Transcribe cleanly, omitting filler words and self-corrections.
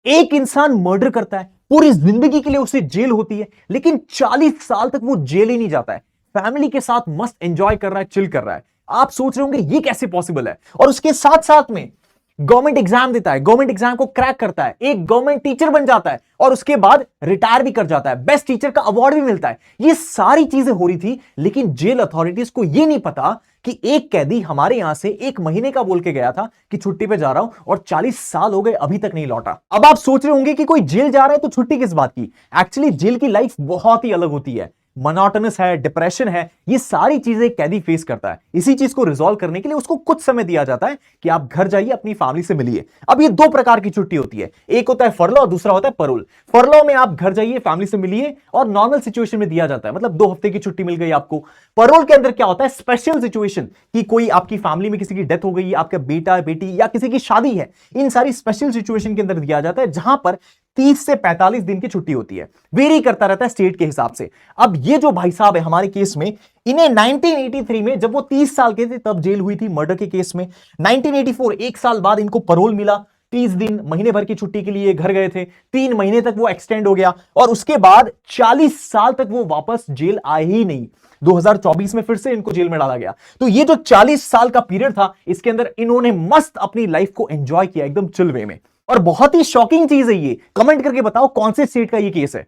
एक इंसान मर्डर करता है, पूरी जिंदगी के लिए उसे जेल होती है, लेकिन 40 साल तक वो जेल ही नहीं जाता है, फैमिली के साथ मस्त एंजॉय कर रहा है, चिल कर रहा है। आप सोच रहे होंगे ये कैसे पॉसिबल है। और उसके साथ साथ में गवर्नमेंट एग्जाम देता है, गवर्नमेंट एग्जाम को क्रैक करता है, एक गवर्नमेंट टीचर बन जाता है और उसके बाद रिटायर भी कर जाता है, बेस्ट टीचर का अवार्ड भी मिलता है। ये सारी चीजें हो रही थी, लेकिन जेल अथॉरिटीज को यह नहीं पता कि एक कैदी हमारे यहां से 1 महीने का बोल के गया था कि छुट्टी पे जा रहा हूं, और 40 साल हो गए अभी तक नहीं लौटा। अब आप सोच रहे होंगे कि कोई जेल जा रहा है तो छुट्टी किस बात की। एक्चुअली जेल की लाइफ बहुत ही अलग होती है, मोनोटोनस है, डिप्रेशन है, ये सारी चीजें कैदी फेस करता है। इसी चीज को रिजॉल्व करने के लिए उसको कुछ समय दिया जाता है कि आप घर जाइए, अपनी फैमिली से मिलिए। अब ये दो प्रकार की छुट्टी होती है, एक होता है फरलो और दूसरा होता है परोल। फरलो में आप घर जाइए, फैमिली से मिलिए, और नॉर्मल सिचुएशन में दिया जाता है, मतलब 2 हफ्ते की छुट्टी मिल गई आपको। परोल के अंदर क्या होता है, स्पेशल सिचुएशन, कि कोई आपकी फैमिली में किसी की डेथ हो गई, आपका बेटा बेटी या किसी की शादी है, इन सारी स्पेशल सिचुएशन के अंदर दिया जाता है, जहां पर 30 से 45 दिन की छुट्टी होती है। वेरी करता रहता है स्टेट के हिसाब से। अब ये जो भाई साहब है हमारे केस में, इन्हें 1983 में जब वो 30 साल के थे तब जेल हुई थी मर्डर के केस में। 1984 एक साल बाद इनको परोल मिला, 30 दिन महीने भर की छुट्टी के लिए घर गए थे, 3 महीने तक वो एक्सटेंड हो गया, और उसके बाद 40 साल तक वो वापस जेल आए ही नहीं। 2024 में फिर से इनको जेल में डाला गया। तो ये जो 40 साल का पीरियड था, इसके अंदर इन्होंने मस्त अपनी लाइफ को एंजॉय किया, एकदम चिल वे में। और बहुत ही शॉकिंग चीज है ये, कमेंट करके बताओ कौन से स्टेट का ये केस है।